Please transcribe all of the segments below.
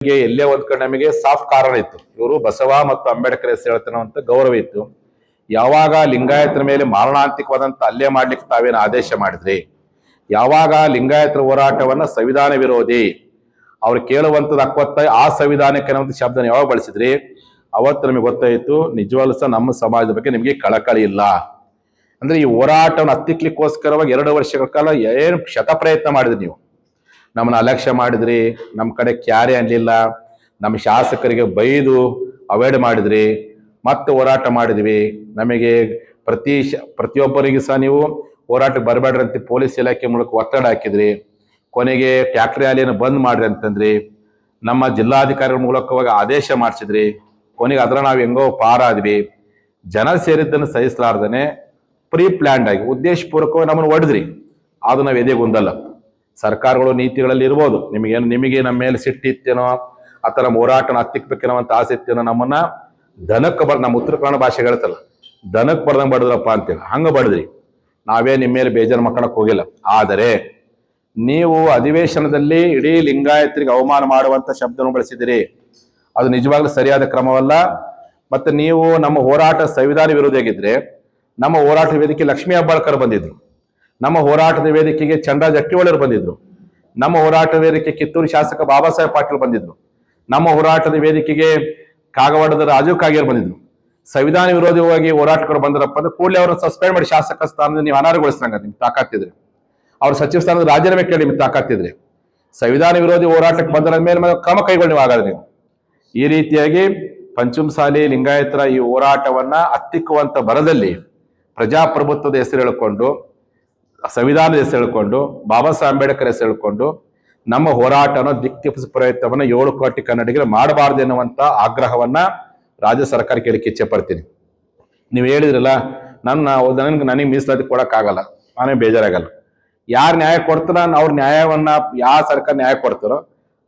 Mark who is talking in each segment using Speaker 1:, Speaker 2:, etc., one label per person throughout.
Speaker 1: ಎಲ್ಲೇ ಒಂದ್ ಕಡೆ ನಮಗೆ ಸಾಫ್ಟ್ ಕಾರಣ ಇತ್ತು. ಇವರು ಬಸವ ಮತ್ತು ಅಂಬೇಡ್ಕರ್ ಹೆಸರು ಹೇಳ್ತಾನಂತ ಗೌರವ ಇತ್ತು. ಯಾವಾಗ ಲಿಂಗಾಯತರ ಮೇಲೆ ಮಾರಣಾಂತಿಕವಾದಂತ ಹಲ್ಲೆ ಮಾಡ್ಲಿಕ್ಕೆ ತಾವೇನು ಆದೇಶ ಮಾಡಿದ್ರಿ, ಯಾವಾಗ ಲಿಂಗಾಯತರ ಹೋರಾಟವನ್ನ ಸಂವಿಧಾನ ವಿರೋಧಿ ಅವ್ರು ಕೇಳುವಂತದ್ದು ಅಕ್ವತ್ತ ಆ ಸಂವಿಧಾನಕ್ಕೆ ಅನ್ನುವಂಥ ಶಬ್ದನ ಯಾವಾಗ ಬಳಸಿದ್ರಿ, ಅವತ್ತು ನಮಗೆ ಗೊತ್ತಾಯಿತು ನಿಜವಾಗ್ಲೂ ಸಹ ನಮ್ಮ ಸಮಾಜದ ಬಗ್ಗೆ ನಿಮಗೆ ಕಳಕಳಿ ಇಲ್ಲ. ಅಂದ್ರೆ ಈ ಹೋರಾಟವನ್ನು ಹತ್ತಿಕ್ಲಿಕ್ಕೋಸ್ಕರವಾಗಿ 2 ವರ್ಷಗಳ ಕಾಲ ಏನು ಶತ ಪ್ರಯತ್ನ ಮಾಡಿದ್ರಿ ನೀವು. ನಮ್ಮನ್ನ ಅಲಕ್ಷ್ಯ ಮಾಡಿದ್ರಿ, ನಮ್ಮ ಕಡೆ ಕ್ಯಾರೆ ಅನ್ಲಿಲ್ಲ, ನಮ್ಮ ಶಾಸಕರಿಗೆ ಬೈದು ಅವಾಯ್ಡ್ ಮಾಡಿದ್ರಿ, ಮತ್ತೆ ಹೋರಾಟ ಮಾಡಿದ್ವಿ. ನಮಗೆ ಪ್ರತಿಯೊಬ್ಬರಿಗೂ ಸಹ ನೀವು ಹೋರಾಟಕ್ಕೆ ಬರಬೇಡ್ರಿ ಅಂತ ಪೊಲೀಸ್ ಇಲಾಖೆ ಮೂಲಕ ಒತ್ತಡ ಹಾಕಿದ್ರಿ. ಕೊನೆಗೆ ಟ್ಯಾಕ್ಟರ್ ರ್ಯಾಲಿಯನ್ನು ಬಂದ್ ಮಾಡ್ರಿ ಅಂತಂದ್ರಿ. ನಮ್ಮ ಜಿಲ್ಲಾಧಿಕಾರಿಗಳ ಮೂಲಕವಾಗಿ ಆದೇಶ ಮಾಡಿಸಿದ್ರಿ. ಕೊನೆಗೆ ಅದರ ನಾವು ಹೆಂಗೋ ಪಾರಾದ್ವಿ. ಜನ ಸೇರಿದ್ದನ್ನು ಸಹಿಸಲಾರ್ದನೆ ಪ್ರೀ ಪ್ಲಾನ್ಡ್ ಆಗಿ ಉದ್ದೇಶಪೂರ್ವಕವಾಗಿ ನಮ್ಮನ್ನು ಹೊಡೆದ್ರಿ. ಅದು ನಾವು ಎದೆಗುಂದಲ್ಲ. ಸರ್ಕಾರಗಳು ನೀತಿಗಳಲ್ಲಿ ಇರ್ಬೋದು, ನಿಮಗೆ ನಮ್ಮ ಮೇಲೆ ಸಿಟ್ಟಿತ್ತೇನೋ ಅಥವಾ ನಮ್ಮ ಹೋರಾಟನ ಹತ್ತಿಕ್ಬೇಕೇನೋ ಅಂತ ಆಸೆ ಇತ್ತೇನೋ, ನಮ್ಮನ್ನ ದನಕ್ಕೆ ನಮ್ಮ ಉತ್ತರ ಕನ್ನಡ ಭಾಷೆ ಹೇಳ್ತಲ್ಲ, ದನಕ್ಕೆ ಬರ್ದಂಗೆ ಬಡದ್ರಪ್ಪ ಅಂತೇಳಿ ಹಂಗ ಬಡದ್ರಿ. ನಾವೇ ನಿಮ್ಮ ಮೇಲೆ ಬೇಜಾರು ಮಾಡ್ಕೊಳಕ್ ಹೋಗಿಲ್ಲ. ಆದರೆ ನೀವು ಅಧಿವೇಶನದಲ್ಲಿ ಇಡೀ ಲಿಂಗಾಯತರಿಗೆ ಅವಮಾನ ಮಾಡುವಂತ ಶಬ್ದವನ್ನು ಬಳಸಿದಿರಿ. ಅದು ನಿಜವಾಗ್ಲೂ ಸರಿಯಾದ ಕ್ರಮವಲ್ಲ. ಮತ್ತೆ ನೀವು ನಮ್ಮ ಹೋರಾಟ ಸಂವಿಧಾನ ವಿರೋಧಿಯಾಗಿದ್ರೆ ನಮ್ಮ ಹೋರಾಟ ವೇದಿಕೆ ಲಕ್ಷ್ಮೀ ಹೆಬ್ಬಾಳ್ಕರ್ ಬಂದಿದ್ರು, ನಮ್ಮ ಹೋರಾಟದ ವೇದಿಕೆಗೆ ಚಂದ್ರ ಜಟ್ಟಿವಾಳರು ಬಂದಿದ್ರು, ನಮ್ಮ ಹೋರಾಟದ ವೇದಿಕೆ ಕಿತ್ತೂರು ಶಾಸಕ ಬಾಬಾ ಸಾಹೇಬ್ ಪಾಟೀಲ್ ಬಂದಿದ್ರು, ನಮ್ಮ ಹೋರಾಟದ ವೇದಿಕೆಗೆ ಕಾಗವಾಡದ ರಾಜೀವ್ ಕಾಗೇರ್ ಬಂದಿದ್ರು. ಸಂವಿಧಾನ ವಿರೋಧವಾಗಿ ಹೋರಾಟಗಳು ಬಂದ್ರಪ್ಪ ಅಂದ್ರೆ ಕೂಡಲೇ ಅವ್ರನ್ನ ಸಸ್ಪೆಂಡ್ ಮಾಡಿ ಶಾಸಕ ಸ್ಥಾನದಿಂದ ನೀವು ಅನರ್ಹಗೊಳಿಸ್ರಂಗ ನಿಮ್ಗೆ ತಾಕತ್ತಿದ್ರೆ, ಅವ್ರ ಸಚಿವ ಸ್ಥಾನದ ರಾಜೀನಾಮೆ ಕೇಳಿ ನಿಮ್ಗೆ ತಾಕತ್ತಿದ್ರೆ, ಸಂವಿಧಾನ ವಿರೋಧಿ ಹೋರಾಟಕ್ಕೆ ಬಂದ ಮೇಲೆ ಕ್ರಮ ಕೈಗೊಳ್ಳಿ ನೀವು ಆಗಾದ್ರೆ ನೀವು. ಈ ರೀತಿಯಾಗಿ ಪಂಚಮಸಾಲಿ ಲಿಂಗಾಯತರ ಈ ಹೋರಾಟವನ್ನ ಹತ್ತಿಕ್ಕುವಂತ ಬರದಲ್ಲಿ ಪ್ರಜಾಪ್ರಭುತ್ವದ ಹೆಸರು ಹೇಳಿಕೊಂಡು, ಸಂವಿಧಾನದ ಹೆಸರು ಹೇಳಿಕೊಂಡು, ಬಾಬಾ ಸಾಹೇಬ್ ಅಂಬೇಡ್ಕರ್ ಹೆಸರು ಹೇಳಿಕೊಂಡು ನಮ್ಮ ಹೋರಾಟನ ದಿಕ್ತಿಪ್ಪಿಸ ಪ್ರಯತ್ನವನ್ನ 7 ಕೋಟಿ ಕನ್ನಡಿಗರು ಮಾಡಬಾರ್ದು ಎನ್ನುವಂತ ಆಗ್ರಹವನ್ನ ರಾಜ್ಯ ಸರ್ಕಾರಕ್ಕೆ ಹೇಳಿಕ್ಕೆ ಇಚ್ಛೆ ಪಡ್ತೀನಿ. ನೀವು ಹೇಳಿದ್ರಲ್ಲ, ನನಗೆ ಮೀಸಲಾತಿ ಕೊಡಕ್ಕಾಗಲ್ಲ, ನಾನೇ ಬೇಜಾರಾಗಲ್ಲ. ಯಾರು ನ್ಯಾಯ ಕೊಡ್ತಾರ ಅವ್ರ ನ್ಯಾಯವನ್ನ ಯಾವ ಸರ್ಕಾರ ನ್ಯಾಯ ಕೊಡ್ತಾರೋ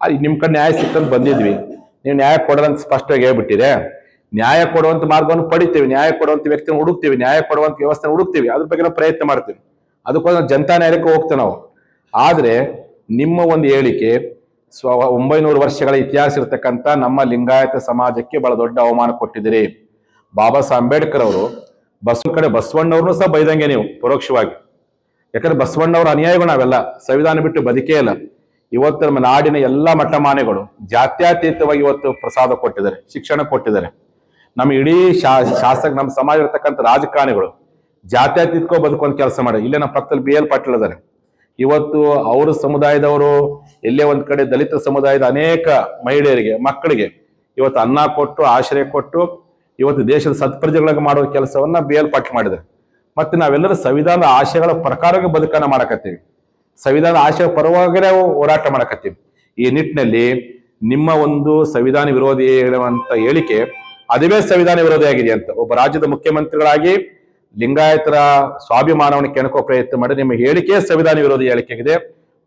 Speaker 1: ಅದು ನಿಮ್ ಕಡೆ ನ್ಯಾಯ ಸಿಕ್ಕಂತ ಬಂದಿದ್ವಿ. ನೀವು ನ್ಯಾಯ ಕೊಡೋದಂತ ಸ್ಪಷ್ಟವಾಗಿ ಹೇಳ್ಬಿಟ್ಟಿರೆ. ನ್ಯಾಯ ಕೊಡುವಂತ ಮಾರ್ಗವನ್ನು ಪಡಿತೀವಿ, ನ್ಯಾಯ ಕೊಡುವಂತ ವ್ಯಕ್ತಿನ ಹುಡುಕ್ತೀವಿ, ನ್ಯಾಯ ಕೊಡುವಂತ ವ್ಯವಸ್ಥೆ ಹುಡುಕ್ತೀವಿ, ಅದ್ರ ಬಗ್ಗೆ ನಾವು ಪ್ರಯತ್ನ ಮಾಡ್ತೀವಿ. ಅದಕ್ಕೋಸ್ಕರ ಜನತಾ ನ್ಯಾಯಕ್ಕೆ ಹೋಗ್ತೇವೆ ನಾವು. ಆದ್ರೆ ನಿಮ್ಮ ಒಂದು ಹೇಳಿಕೆ 900 ವರ್ಷಗಳ ಇತಿಹಾಸ ಇರತಕ್ಕಂಥ ನಮ್ಮ ಲಿಂಗಾಯತ ಸಮಾಜಕ್ಕೆ ಬಹಳ ದೊಡ್ಡ ಅವಮಾನ ಕೊಟ್ಟಿದ್ದೀರಿ. ಬಾಬಾ ಸಾಹೇಬ್ ಅಂಬೇಡ್ಕರ್ ಅವರು ಬಸವಣ್ಣವ್ರನ್ನೂ ಸಹ ಬೈದಂಗೆ ನೀವು ಪರೋಕ್ಷವಾಗಿ. ಯಾಕಂದ್ರೆ ಬಸವಣ್ಣವ್ರ ಅನ್ಯಾಯಗಳು ನಾವೆಲ್ಲ ಸಂವಿಧಾನ ಬಿಟ್ಟು ಬದುಕೇ ಇಲ್ಲ. ಇವತ್ತು ನಮ್ಮ ನಾಡಿನ ಎಲ್ಲ ಮಟ್ಟಮಾನೆಗಳು ಜಾತ್ಯತೀತವಾಗಿ ಇವತ್ತು ಪ್ರಸಾದ ಕೊಟ್ಟಿದ್ದಾರೆ, ಶಿಕ್ಷಣ ಕೊಟ್ಟಿದ್ದಾರೆ. ನಮ್ಮ ಇಡೀ ಶಾಸಕ ನಮ್ಮ ಸಮಾಜ ಇರತಕ್ಕಂಥ ರಾಜಕಾರಣಿಗಳು ಜಾತ್ಯತೀತಕ್ಕೋ ಬದುಕೊಂದು ಕೆಲಸ ಮಾಡಿ. ಇಲ್ಲೇ ನಮ್ಮ ಪಕ್ಕದಲ್ಲಿ BL ಪಾಟೀಲ್ ಇದ್ದಾರೆ. ಇವತ್ತು ಅವ್ರ ಸಮುದಾಯದವರು ಎಲ್ಲೇ ಒಂದ್ ಕಡೆ ದಲಿತ ಸಮುದಾಯದ ಅನೇಕ ಮಹಿಳೆಯರಿಗೆ, ಮಕ್ಕಳಿಗೆ ಇವತ್ತು ಅನ್ನ ಕೊಟ್ಟು ಆಶ್ರಯ ಕೊಟ್ಟು ಇವತ್ತು ದೇಶದ ಸತ್ಪ್ರಜೆಗಳಾಗಿ ಮಾಡುವ ಕೆಲಸವನ್ನ BL ಪಾಟೀಲ್ ಮಾಡಿದ್ದಾರೆ. ಮತ್ತೆ ನಾವೆಲ್ಲರೂ ಸಂವಿಧಾನದ ಆಶಯಗಳ ಪ್ರಕಾರವಾಗಿ ಬದುಕನ್ನ ಮಾಡಕತ್ತೀವಿ, ಸಂವಿಧಾನದ ಆಶಯ ಪರವಾಗಿಯೇ ಹೋರಾಟ ಮಾಡಕತ್ತೀವಿ. ಈ ನಿಟ್ಟಿನಲ್ಲಿ ನಿಮ್ಮ ಒಂದು ಸಂವಿಧಾನ ವಿರೋಧಿ ಹೇಳುವಂತ ಹೇಳಿಕೆ ಅದುವೇ ಸಂವಿಧಾನ ವಿರೋಧಿ ಆಗಿದೆ ಅಂತ ಒಬ್ಬ ರಾಜ್ಯದ ಮುಖ್ಯಮಂತ್ರಿಗಳಾಗಿ ಲಿಂಗಾಯತರ ಸ್ವಾಭಿಮಾನವನ್ನು ಕೆಣಕೋ ಪ್ರಯತ್ನ ಮಾಡಿ ನಿಮ್ಮ ಹೇಳಿಕೆ ಸಂವಿಧಾನ ವಿರೋಧಿ ಹೇಳಿಕೆ ಆಗಿದೆ.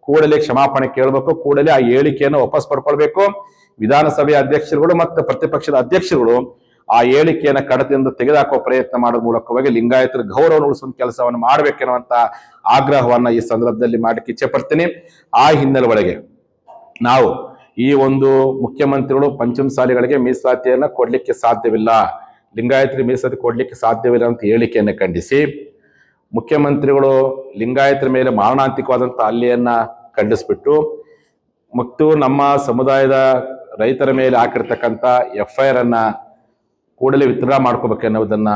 Speaker 1: ಕೂಡಲೇ ಕ್ಷಮಾಪಣೆ ಕೇಳಬೇಕು, ಕೂಡಲೇ ಆ ಹೇಳಿಕೆಯನ್ನು ವಾಪಸ್ ಪಡ್ಕೊಳ್ಬೇಕು. ವಿಧಾನಸಭೆಯ ಅಧ್ಯಕ್ಷರುಗಳು ಮತ್ತು ಪ್ರತಿಪಕ್ಷದ ಅಧ್ಯಕ್ಷರುಗಳು ಆ ಹೇಳಿಕೆಯನ್ನು ಕಡತದಿಂದ ತೆಗೆದುಹಾಕುವ ಪ್ರಯತ್ನ ಮಾಡುವ ಮೂಲಕವಾಗಿ ಲಿಂಗಾಯತರ ಗೌರವ ಉಳಿಸುವ ಕೆಲಸವನ್ನು ಮಾಡಬೇಕೆನ್ನುವಂತ ಆಗ್ರಹವನ್ನ ಈ ಸಂದರ್ಭದಲ್ಲಿ ಮಾಡಕ್ಕೆ ಇಚ್ಛೆ ಪಡ್ತೀನಿ. ಆ ಹಿನ್ನೆಲೆ ಒಳಗೆ ನಾವು ಈ ಒಂದು ಮುಖ್ಯಮಂತ್ರಿಗಳು ಪಂಚಮಸಾಲಿಗಳಿಗೆ ಮೀಸಲಾತಿಯನ್ನ ಕೊಡ್ಲಿಕ್ಕೆ ಸಾಧ್ಯವಿಲ್ಲ, ಲಿಂಗಾಯತರಿಗೆ ಮೀಸಲಾತಿ ಕೊಡ್ಲಿಕ್ಕೆ ಸಾಧ್ಯವಿಲ್ಲ ಅಂತ ಹೇಳಿಕೆಯನ್ನು ಖಂಡಿಸಿ, ಮುಖ್ಯಮಂತ್ರಿಗಳು ಲಿಂಗಾಯತರ ಮೇಲೆ ಮಾರಣಾಂತಿಕವಾದಂಥ ಹಲ್ಲೆಯನ್ನ ಖಂಡಿಸ್ಬಿಟ್ಟು ಮತ್ತು ನಮ್ಮ ಸಮುದಾಯದ ರೈತರ ಮೇಲೆ ಹಾಕಿರ್ತಕ್ಕಂಥ FIR ಅನ್ನ ಕೂಡಲೇ ವಿತ್ಡ್ರಾ ಮಾಡ್ಕೋಬೇಕೆನ್ನುವುದನ್ನ